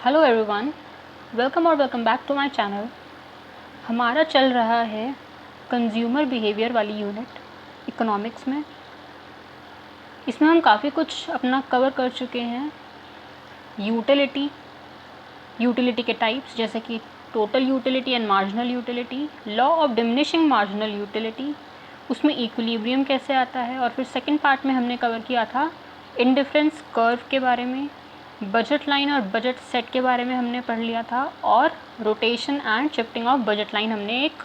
Hello everyone, welcome back to my channel. हमारा चल रहा है कंज्यूमर बिहेवियर वाली यूनिट इकोनॉमिक्स में। इसमें हम काफ़ी कुछ अपना कवर कर चुके हैं। यूटिलिटी के टाइप्स जैसे कि total utility and marginal utility, law of diminishing marginal utility, उसमें इक्विलिब्रियम कैसे आता है, और फिर सेकंड पार्ट में हमने कवर किया था इंडिफरेंस कर्व के बारे में, बजट लाइन और बजट सेट के बारे में हमने पढ़ लिया था, और rotation and shifting of budget line हमने एक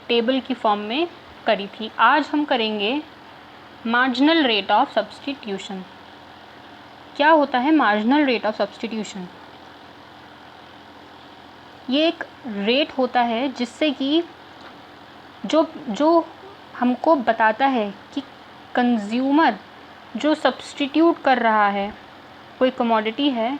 टेबल की फॉर्म में करी थी। आज हम करेंगे मार्जिनल रेट ऑफ सब्स्टिट्यूशन। क्या होता है मार्जिनल रेट ऑफ सब्स्टिट्यूशन? ये एक रेट होता है जिससे कि जो हमको बताता है कि कंज्यूमर जो सब्स्टिट्यूट कर रहा है, कोई कमोडिटी है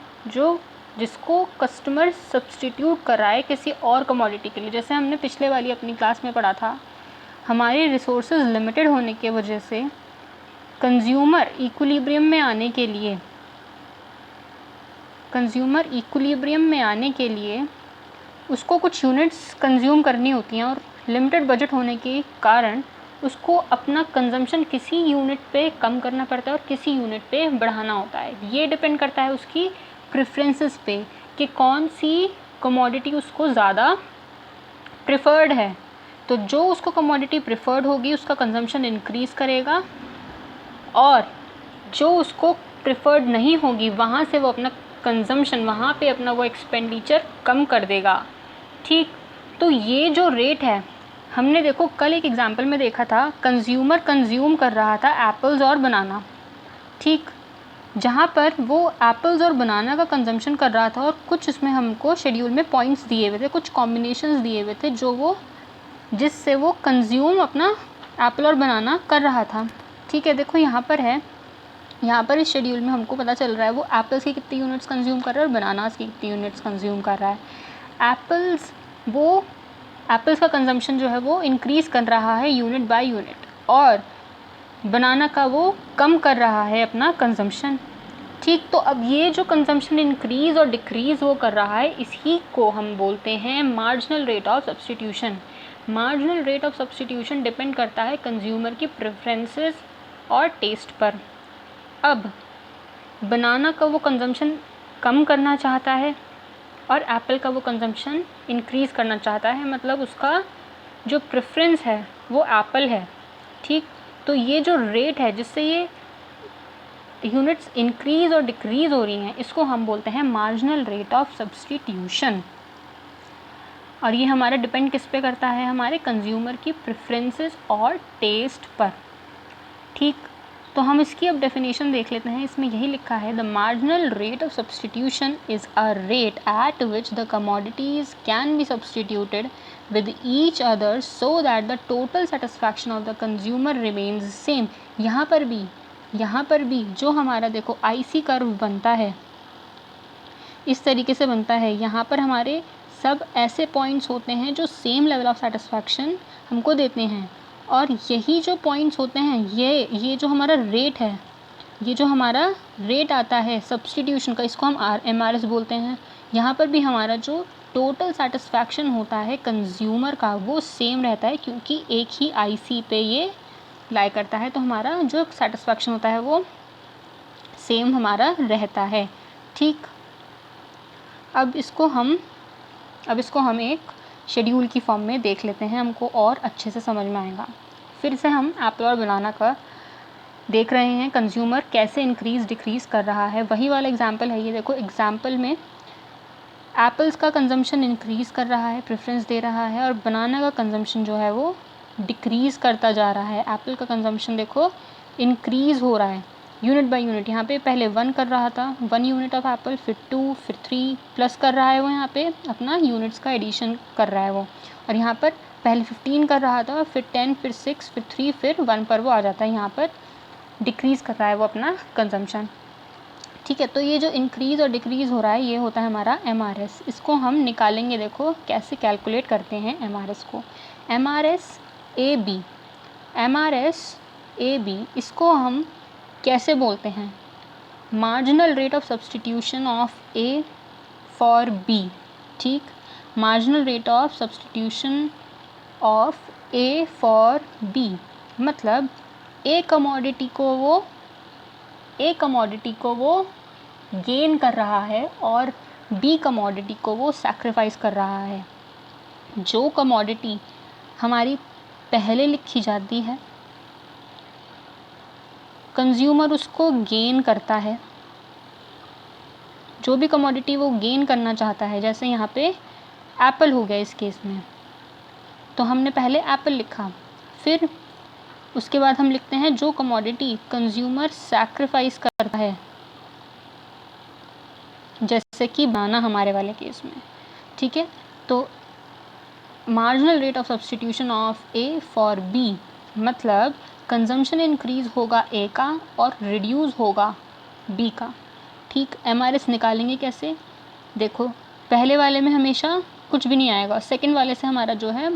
जिसको कस्टमर सब्स्टिट्यूट कर रहा है किसी और कमोडिटी के लिए। जैसे हमने पिछले वाली अपनी क्लास में पढ़ा था, हमारे रिसोर्सेज लिमिटेड होने के वजह से कंज्यूमर इक्विलिब्रियम में आने के लिए उसको कुछ यूनिट्स कंज्यूम करनी होती हैं, और लिमिटेड बजट होने के कारण उसको अपना कंजम्पशन किसी यूनिट पे कम करना पड़ता है और किसी यूनिट पे बढ़ाना होता है। ये डिपेंड करता है उसकी प्रेफरेंसेस पे कि कौन सी कमोडिटी उसको ज़्यादा प्रेफर्ड है। तो जो उसको कमोडिटी प्रेफर्ड होगी उसका कंजम्पशन इंक्रीज़ करेगा, और जो उसको प्रेफर्ड नहीं होगी वहाँ से वो अपना कंजम्पशन, वहाँ पे अपना वो एक्सपेंडिचर कम कर देगा। ठीक, तो ये जो रेट है, हमने देखो कल एक एग्जाम्पल में देखा था, कंज्यूमर कंज्यूम कर रहा था एप्पल्स और बनाना। ठीक, जहाँ पर वो एप्पल्स और बनाना का कंजम्पशन कर रहा था, और कुछ इसमें हमको शेड्यूल में पॉइंट्स दिए हुए थे, कुछ कॉम्बिनेशंस दिए हुए थे जिससे वो कंज्यूम अपना एप्पल और बनाना कर रहा था। ठीक है, देखो यहाँ पर इस शेड्यूल में हमको पता चल रहा है वो एप्पल्स की कितनी यूनिट्स कंज्यूम कर रहा है और बनानास की कितनी यूनिट्स कंज्यूम कर रहा है। एप्पल्स का कंजम्पशन जो है वो इंक्रीज़ कर रहा है यूनिट बाय यूनिट, और बनाना का वो कम कर रहा है अपना कंजम्पशन। ठीक, तो अब ये जो कंजम्पशन इंक्रीज़ और डिक्रीज़ वो कर रहा है, इसी को हम बोलते हैं marginal rate of substitution. Marginal rate of substitution depend करता है कंज्यूमर की प्रेफरेंसेस और टेस्ट पर। अब बनाना का वो कंजम्पशन कम करना चाहता है और एप्पल का वो कंजम्पशन इंक्रीज़ करना चाहता है, मतलब उसका जो प्रेफरेंस है वो एप्पल है। ठीक, तो ये जो रेट है जिससे ये यूनिट्स इंक्रीज़ और डिक्रीज़ हो रही हैं, इसको हम बोलते हैं मार्जिनल रेट ऑफ सब्स्टिट्यूशन। और ये हमारा डिपेंड किस पे करता है? हमारे कंज्यूमर की प्रेफरेंसेस और टेस्ट पर। ठीक, तो हम इसकी अब डेफिनेशन देख लेते हैं। इसमें यही लिखा है, the marginal rate of substitution is a rate at which the commodities can be substituted with each other so that the total satisfaction of the consumer remains same. यहाँ पर भी जो हमारा देखो आईसी कर्व बनता है, इस तरीके से बनता है। यहाँ पर हमारे सब ऐसे पॉइंट्स होते हैं जो सेम लेवल ऑफ सेटिस्फैक्शन हमको देते हैं, और यही जो पॉइंट्स होते हैं, ये जो हमारा रेट है, ये जो हमारा रेट आता है सब्स्टिट्यूशन का, इसको हम MRS बोलते हैं। यहाँ पर भी हमारा जो टोटल सेटिस्फैक्शन होता है कंज्यूमर का वो सेम रहता है, क्योंकि एक ही आईसी पे ये लाई करता है, तो हमारा जो सेटिस्फैक्शन होता है वो सेम हमारा रहता है। ठीक, अब इसको हम एक शेड्यूल की फॉर्म में देख लेते हैं, हमको और अच्छे से समझ में आएगा। फिर से हम एप्पल और बनाना का देख रहे हैं, कंज्यूमर कैसे इंक्रीज़ डिक्रीज़ कर रहा है। वही वाला एग्जाम्पल है ये। देखो एग्जाम्पल में एप्पल्स का कंजम्पशन इंक्रीज़ कर रहा है, प्रेफरेंस दे रहा है, और बनाना का कंजम्पशन जो है वो डिक्रीज़ करता जा रहा है। एप्पल का कंजम्पशन देखो इंक्रीज़ हो रहा है यूनिट बाय यूनिट। यहाँ पे पहले 1 कर रहा था, 1 यूनिट ऑफ एप्पल, फिर 2, फिर 3 प्लस कर रहा है वो, यहाँ पे अपना यूनिट्स का एडिशन कर रहा है वो। और यहाँ पर पहले 15 कर रहा था, फिर 10, फिर 6, फिर 3, फिर 1 पर वो आ जाता है। यहाँ पर डिक्रीज़ कर रहा है वो अपना कंजम्पशन। ठीक है, तो ये जो इंक्रीज़ और डिक्रीज़ हो रहा है ये होता है हमारा MRS। इसको हम निकालेंगे, देखो कैसे कैलकुलेट करते हैं MRS को। MRS AB इसको हम कैसे बोलते हैं? Marginal rate of substitution of A for B, ठीक। Marginal rate of substitution of A for B, मतलब ए कमोडिटी को वो गेन कर रहा है और बी कमोडिटी को वो सैक्रिफाइस कर रहा है। जो कमोडिटी हमारी पहले लिखी जाती है, कंज्यूमर उसको गेन करता है। जो भी कमोडिटी वो गेन करना चाहता है, जैसे यहाँ पे एप्पल हो गया इस केस में, तो हमने पहले एप्पल लिखा, फिर उसके बाद हम लिखते हैं जो कमोडिटी कंज्यूमर सैक्रिफाइस करता है, जैसे कि बनाना हमारे वाले केस में, ठीक है। तो marginal rate of substitution of A for B, मतलब कंजम्पशन इंक्रीज होगा ए का और रिड्यूस होगा बी का, ठीक। एमआरएस निकालेंगे कैसे, देखो पहले वाले में हमेशा कुछ भी नहीं आएगा, सेकंड वाले से हमारा जो है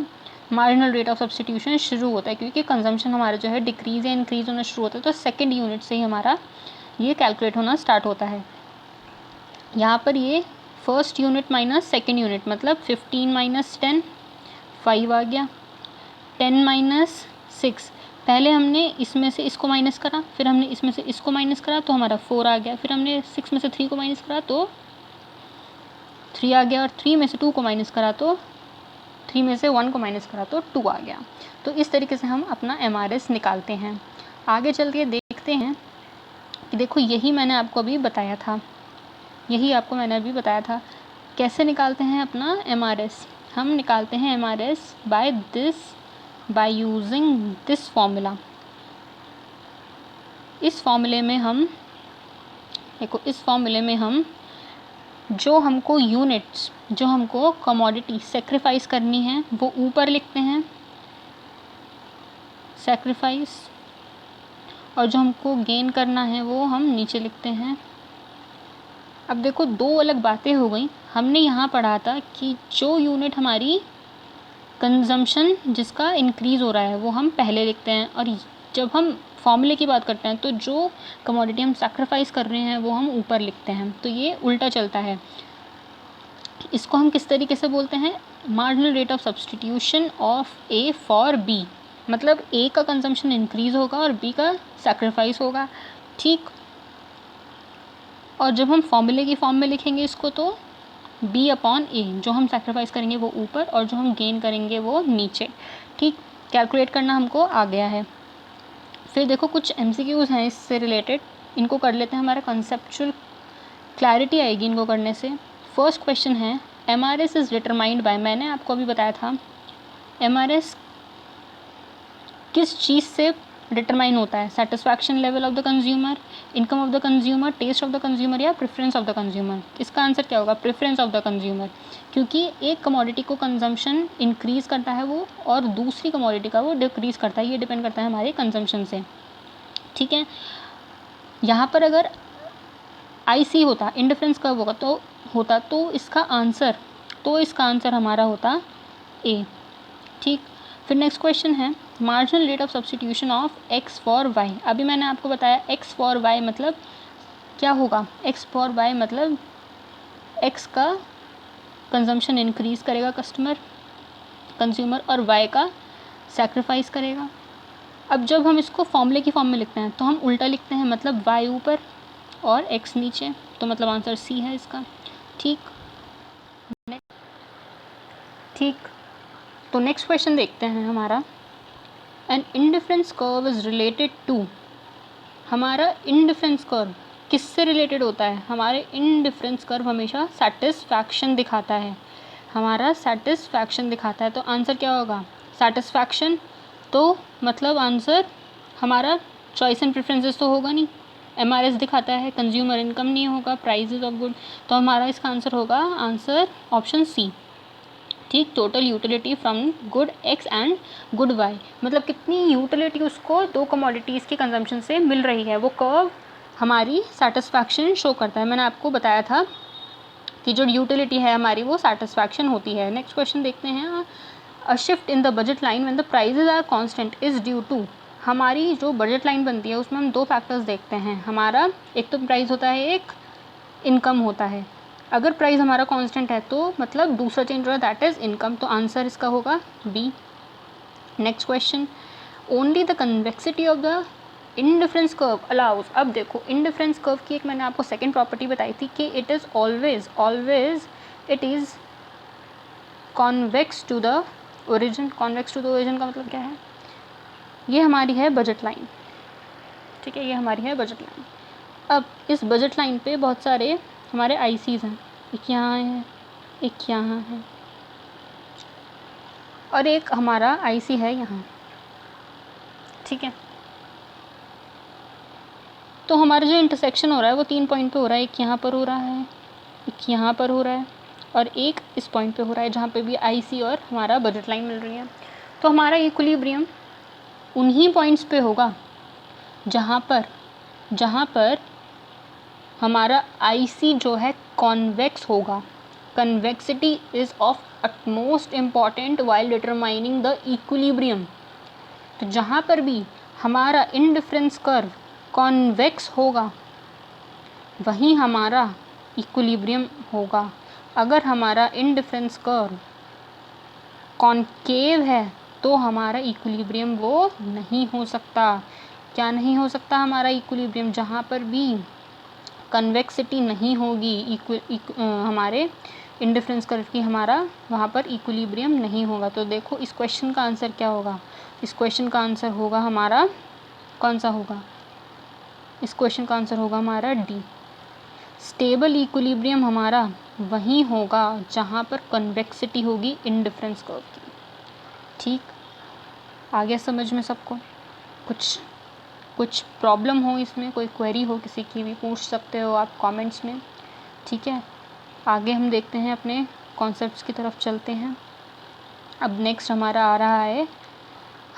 मार्जिनल रेट ऑफ सब्सटीट्यूशन शुरू होता है, क्योंकि कंजम्पशन हमारा जो है डिक्रीज या इंक्रीज होना शुरू होता है, तो सेकंड यूनिट से ही हमारा ये कैलकुलेट होना स्टार्ट होता है। यहाँ पर ये first unit minus second unit, मतलब 15 माइनस 10 5 आ गया, 10 माइनस 6, पहले हमने इसमें से इसको माइनस करा, फिर हमने इसमें से इसको माइनस करा तो हमारा 4 आ गया, फिर हमने 6 में से 3 को माइनस करा तो 3 आ गया, और 3 में से 2 को माइनस करा तो 3 में से 1 को माइनस करा तो 2 आ गया। तो इस तरीके से हम अपना एमआरएस निकालते हैं। आगे चल के देखते हैं कि देखो यही मैंने आपको अभी बताया था, कैसे निकालते हैं अपना एमआरएस। हम निकालते हैं MRS by using this formula. इस फॉर्मूले में हम जो हमको यूनिट्स, जो हमको कमोडिटी सेक्रीफाइस करनी है वो ऊपर लिखते हैं, सेक्रीफाइस, और जो हमको गेन करना है वो हम नीचे लिखते हैं। अब देखो दो अलग बातें हो गई। हमने यहाँ पढ़ा था कि जो यूनिट हमारी कंजम्पशन जिसका इंक्रीज़ हो रहा है वो हम पहले लिखते हैं, और जब हम फॉर्मूले की बात करते हैं तो जो कमोडिटी हम सैक्रिफाइस कर रहे हैं वो हम ऊपर लिखते हैं। तो ये उल्टा चलता है। इसको हम किस तरीके से बोलते हैं, marginal rate of substitution of A for B, मतलब ए का कंजम्पशन इंक्रीज़ होगा और बी का सैक्रिफाइस होगा, ठीक। और जब हम फॉर्मूले की फॉर्म में लिखेंगे इसको तो बी अपॉन ए, जो हम सैक्रिफाइस करेंगे वो ऊपर और जो हम गेन करेंगे वो नीचे, ठीक। कैलकुलेट करना हमको आ गया है। फिर देखो कुछ एमसीक्यूज़ हैं इससे रिलेटेड, इनको कर लेते हैं, हमारा कंसेप्चुअल क्लैरिटी आएगी इनको करने से। फर्स्ट क्वेश्चन है एमआरएस इज़ डिटरमाइंड बाय, मैंने आपको अभी बताया था एमआरएस किस चीज़ से डिटरमाइन होता है, satisfaction level of the consumer, income of the consumer, taste of the consumer या प्रेफरेंस ऑफ द कंज्यूमर। इसका आंसर क्या होगा, प्रेफरेंस ऑफ द कंज्यूमर, क्योंकि एक कमोडिटी को कंजम्पशन इंक्रीज़ करता है वो और दूसरी कमोडिटी का वो डिक्रीज़ करता है, ये डिपेंड करता है हमारे कंजम्पशन से, ठीक है। यहाँ पर अगर IC होता, इंडिफरेंस कर्व होता तो इसका आंसर हमारा होता A, ठीक। फिर नेक्स्ट क्वेश्चन है marginal rate of substitution of X for Y। अभी मैंने आपको बताया X फॉर Y मतलब क्या होगा, X फॉर Y मतलब X का कंजम्पशन इंक्रीज़ करेगा कंज्यूमर और Y का सैक्रिफाइस करेगा। अब जब हम इसको फॉर्मूले की फॉर्म में लिखते हैं तो हम उल्टा लिखते हैं, मतलब Y ऊपर और X नीचे, तो मतलब आंसर C है इसका, ठीक। तो नेक्स्ट क्वेश्चन देखते हैं हमारा, an indifference curve is related to, हमारा इंडिफरेंस कर्व किससे रिलेटेड होता है, हमारे इंडिफरेंस कर्व हमेशा सेटिस्फैक्शन दिखाता है, तो आंसर क्या होगा सेटिस्फैक्शन। तो मतलब आंसर हमारा चॉइस एंड प्रेफरेंसेस तो होगा नहीं, एमआरएस दिखाता है, कंज्यूमर इनकम नहीं होगा, प्राइजेज ऑफ गुड, तो हमारा इसका आंसर होगा आंसर ऑप्शन C, ठीक। Total utility from good X and good Y, मतलब कितनी यूटिलिटी उसको दो कमोडिटीज़ की कंजम्पशन से मिल रही है, वो कर्व हमारी सेटिस्फैक्शन शो करता है। मैंने आपको बताया था कि जो यूटिलिटी है हमारी वो सेटिस्फैक्शन होती है। नेक्स्ट क्वेश्चन देखते हैं, a shift in the budget line when the prices are constant is due to, हमारी जो बजट लाइन बनती है उसमें हम दो फैक्टर्स देखते हैं, हमारा एक तो प्राइस होता है, एक इनकम होता है, अगर प्राइस हमारा कांस्टेंट है तो मतलब दूसरा चेंज हो रहा है, दैट इज़ इनकम। तो आंसर इसका होगा B. Next question, only the convexity of the indifference curve allows. अब देखो इनडिफरेंस कर्व की एक मैंने आपको सेकेंड प्रॉपर्टी बताई थी कि it is always it is convex to the origin. Convex to the origin का मतलब क्या है? ये हमारी है बजट लाइन, ठीक है, ये हमारी है बजट लाइन। अब इस बजट लाइन पे बहुत सारे हमारे आईसीज हैं, एक यहाँ है, एक यहाँ है, और एक हमारा आईसी है यहाँ, ठीक है। तो हमारा जो इंटरसेक्शन हो रहा है वो 3 पॉइंट पे हो रहा है, एक यहाँ पर हो रहा है, एक यहाँ पर हो रहा है, और एक इस पॉइंट पे हो रहा है जहाँ पे भी आईसी और हमारा बजट लाइन मिल रही है। तो हमारा इक्विलिब्रियम उन्हीं पॉइंट्स पे होगा जहाँ पर हमारा आईसी जो है कॉन्वेक्स होगा। Convexity is of utmost important while determining the equilibrium. तो जहाँ पर भी हमारा इनडिफरेंस कर्व कॉन्वेक्स होगा वहीं हमारा इक्विलिब्रियम होगा। अगर हमारा इनडिफरेंस कर्व कॉन्केव है तो हमारा इक्विलिब्रियम वो नहीं हो सकता। क्या नहीं हो सकता हमारा इक्विलिब्रियम? जहाँ पर भी कन्वेक्सिटी नहीं होगी हमारे इनडिफरेंस कर्व की, हमारा वहाँ पर इक्विलिब्रियम नहीं होगा। तो देखो इस क्वेश्चन का आंसर क्या होगा? इस क्वेश्चन का आंसर होगा हमारा, कौन सा होगा? इस क्वेश्चन का आंसर होगा हमारा डी। स्टेबल इक्विलिब्रियम हमारा वहीं होगा जहाँ पर कन्वेक्सिटी होगी इनडिफरेंस कर्व की। ठीक, आ गया समझ में सबको? कुछ प्रॉब्लम हो इसमें, कोई क्वेरी हो किसी की भी, पूछ सकते हो आप कमेंट्स में, ठीक है। आगे हम देखते हैं, अपने कॉन्सेप्ट्स की तरफ चलते हैं। अब नेक्स्ट हमारा आ रहा है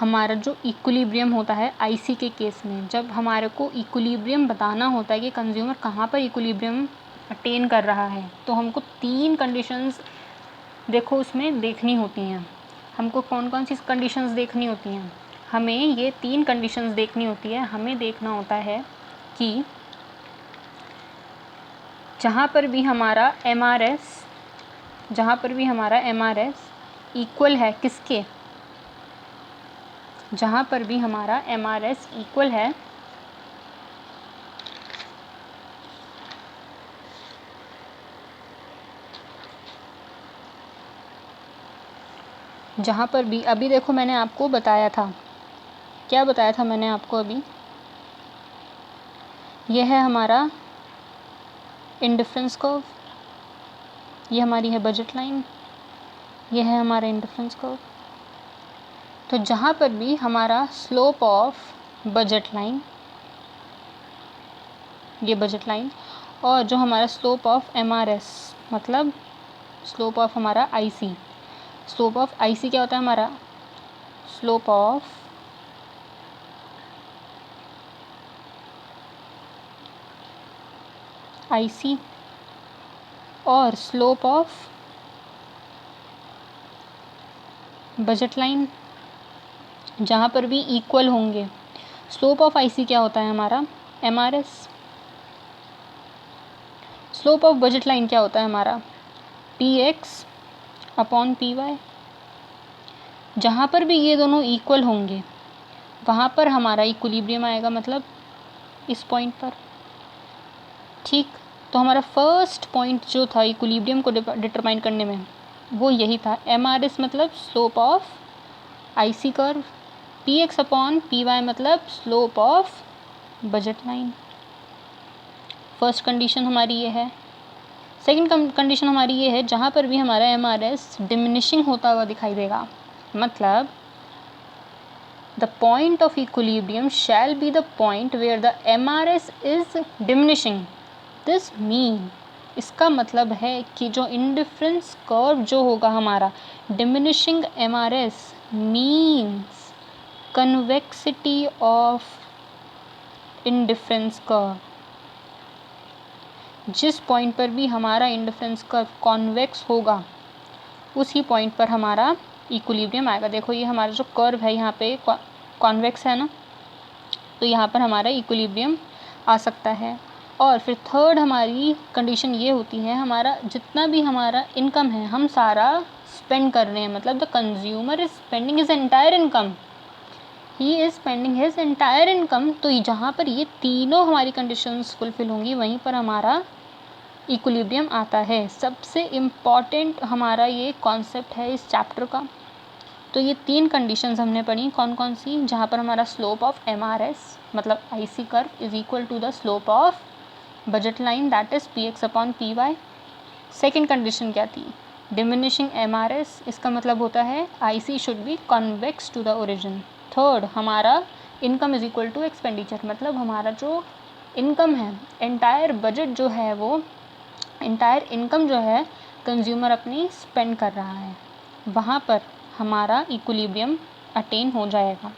हमारा जो इक्विलिब्रियम होता है आईसी के केस में। जब हमारे को इक्विलिब्रियम बताना होता है कि कंज्यूमर कहाँ पर इक्विलिब्रियम अटेन कर रहा है, तो हमको 3 कंडीशंस देखो उसमें देखनी होती हैं। हमको कौन कौन सी कंडीशंस देखनी होती हैं? हमें ये 3 कंडीशंस देखनी होती है। हमें देखना होता है कि जहाँ पर भी हमारा एमआरएस इक्वल है किसके? जहाँ पर भी हमारा एमआरएस इक्वल है जहाँ पर भी, अभी देखो मैंने आपको बताया था, क्या बताया था मैंने आपको अभी? यह है हमारा इंडिफरेंस कर्व, ये हमारी है बजट लाइन, यह है हमारा इंडिफरेंस कर्व। तो जहाँ पर भी हमारा स्लोप ऑफ बजट लाइन, ये बजट लाइन, और जो हमारा स्लोप ऑफ एमआरएस मतलब स्लोप ऑफ हमारा आईसी, स्लोप ऑफ आईसी क्या होता है हमारा? स्लोप ऑफ आईसी और स्लोप ऑफ बजट लाइन जहाँ पर भी इक्वल होंगे। स्लोप ऑफ आईसी क्या होता है हमारा? MRS. Slope of budget line क्या होता है हमारा? PX upon PY. जहाँ पर भी ये दोनों इक्वल होंगे वहाँ पर हमारा इक्विलिब्रियम आएगा, मतलब इस पॉइंट पर। ठीक, तो हमारा फर्स्ट पॉइंट जो था इक्विलिब्रियम को डिटरमाइन करने में वो यही था। एमआरएस मतलब slope of IC curve, PX upon PY मतलब slope of budget line. First condition हमारी ये है। सेकंड कंडीशन हमारी ये है, जहाँ पर भी हमारा एमआरएस डिमिनिशिंग होता हुआ दिखाई देगा, मतलब the point of equilibrium shall be the point where the MRS is diminishing. This mean, इसका मतलब है कि जो इंडिफरेंस कर्व जो होगा हमारा, diminishing MRS means convexity of indifference curve. जिस पॉइंट पर भी हमारा इंडिफरेंस कर्व कॉन्वेक्स होगा उसी पॉइंट पर हमारा इक्विलिब्रियम आएगा। देखो ये हमारा जो कर्व है यहाँ पे कॉन्वेक्स है ना, तो यहाँ पर हमारा इक्विलिब्रियम आ सकता है। और फिर थर्ड हमारी कंडीशन ये होती है, हमारा जितना भी हमारा इनकम है हम सारा स्पेंड कर रहे हैं, मतलब the consumer is spending his entire income, he is spending his entire income. तो जहाँ पर ये तीनों हमारी कंडीशंस फुलफिल होंगी वहीं पर हमारा इक्विलिब्रियम आता है। सबसे इम्पॉर्टेंट हमारा ये कॉन्सेप्ट है इस चैप्टर का। तो ये 3 कंडीशंस हमने पढ़ी, कौन कौन सी, जहाँ पर हमारा स्लोप ऑफ MRS मतलब IC curve is equal to the slope of budget line that is PX/PY। Second condition क्या थी, डिमिनिशिंग MRS, इसका मतलब होता है IC should be convex to the origin. Third हमारा income is equal to expenditure, मतलब हमारा जो इनकम है, एंटायर बजट जो है वो, एंटायर इनकम जो है कंज्यूमर अपनी स्पेंड कर रहा है, वहाँ पर हमारा इक्विलिब्रियम अटेन हो जाएगा।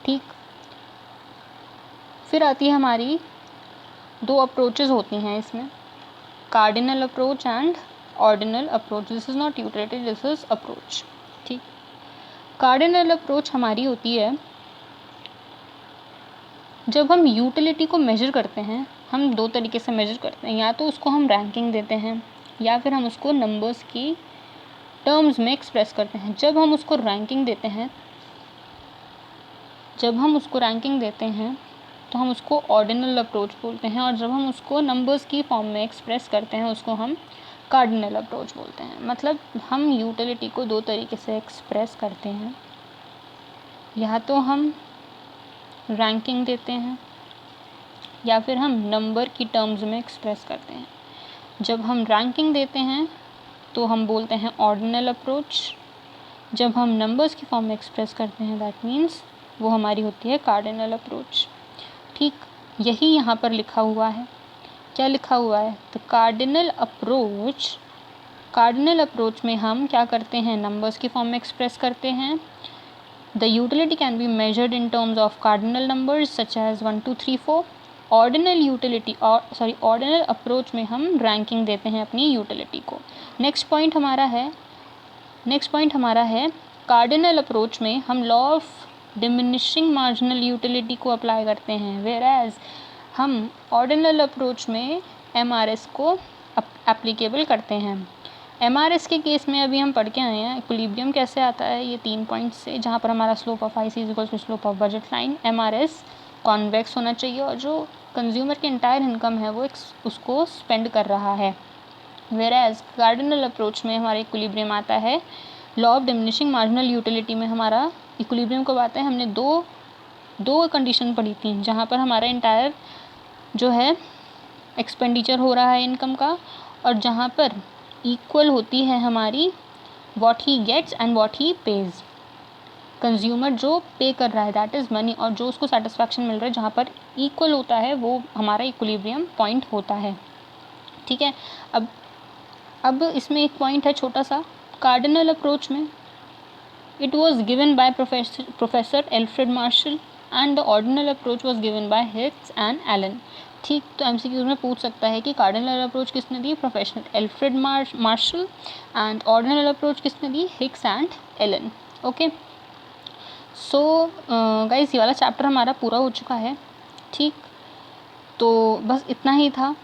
ठीक, फिर आती है हमारी 2 अप्रोचेस होती हैं इसमें, cardinal approach and ordinal approach. This is not utility, this is approach. ठीक, कार्डिनल अप्रोच हमारी होती है जब हम यूटिलिटी को मेजर करते हैं, हम 2 तरीके से मेजर करते हैं, या तो उसको हम रैंकिंग देते हैं या फिर हम उसको नंबर्स की टर्म्स में एक्सप्रेस करते हैं। जब हम उसको रैंकिंग देते हैं तो हम उसको ऑर्डिनल अप्रोच बोलते हैं, और जब हम उसको नंबर्स की फॉर्म में एक्सप्रेस करते हैं उसको हम कार्डिनल अप्रोच बोलते हैं। मतलब हम यूटिलिटी को 2 तरीके से एक्सप्रेस करते हैं, या तो हम रैंकिंग देते हैं या फिर हम नंबर की टर्म्स में एक्सप्रेस करते हैं। जब हम रैंकिंग देते हैं तो हम बोलते हैं ऑर्डिनल अप्रोच, जब हम नंबर्स की फॉर्म में एक्सप्रेस करते हैं दैट मीन्स वो हमारी होती है कार्डिनल अप्रोच। ठीक, यही यहाँ पर लिखा हुआ है। क्या लिखा हुआ है, तो कार्डिनल अप्रोच में हम क्या करते हैं, नंबर्स की फॉर्म में एक्सप्रेस करते हैं। The utility can be measured in terms of cardinal numbers such as 1 2 3 4। Ordinal approach में हम रैंकिंग देते हैं अपनी यूटिलिटी को। नेक्स्ट पॉइंट हमारा है कार्डिनल अप्रोच में हम law of diminishing marginal utility को अप्लाई करते हैं, वेयर एज हम ऑर्डिनल अप्रोच में MRS को एप्लीकेबल करते हैं। MRS के केस में अभी हम पढ़ के आए हैं इक्विलिब्रियम कैसे आता है, ये 3 पॉइंट्स से, जहाँ पर हमारा slope of IC is equal to slope of budget line, MRS convex होना चाहिए और जो कंज्यूमर की एंटायर इनकम है वो उसको स्पेंड कर रहा है। वेयर एज कार्डिनल अप्रोच में हमारा इक्विलिब्रियम आता है law of diminishing marginal utility में हमारा इक्विलिब्रियम कब आता है, हमने दो कंडीशन पढ़ी थी, जहाँ पर हमारा एंटायर जो है एक्सपेंडिचर हो रहा है इनकम का, और जहाँ पर इक्वल होती है हमारी what he gets and what he pays, consumer जो पे कर रहा है दैट इज़ मनी, और जो उसको सेटिस्फैक्शन मिल रहा है, जहाँ पर इक्वल होता है वो हमारा इक्विलिब्रियम पॉइंट होता है। ठीक है, अब इसमें एक पॉइंट है छोटा सा, कार्डिनल अप्रोच में it was given by Professor Alfred Marshall and the ordinal approach was given by Hicks and Allen। ठीक, तो MCQ में पूछ सकता है कि कार्डिनल अप्रोच किसने दी, professor Alfred Marshall, and ordinal approach किसने दी, Hicks and Allen. Okay, so guys ये वाला चैप्टर हमारा पूरा हो चुका है। ठीक, तो बस इतना ही था।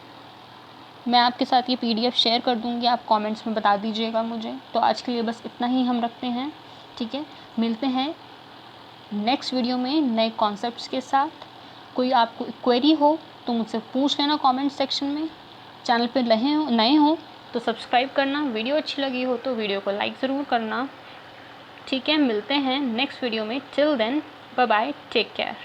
मैं आपके साथ ये PDF शेयर कर दूँगी, आप कमेंट्स में बता दीजिएगा मुझे। तो आज के लिए बस इतना ही हम रखते हैं। ठीक है, मिलते हैं नेक्स्ट वीडियो में नए कॉन्सेप्ट्स के साथ। कोई आपको क्वेरी हो तो मुझसे पूछ लेना कमेंट सेक्शन में। चैनल पे नए हो तो सब्सक्राइब करना, वीडियो अच्छी लगी हो तो वीडियो को लाइक ज़रूर करना। ठीक है, मिलते हैं नेक्स्ट वीडियो में। Till then bye bye, take care.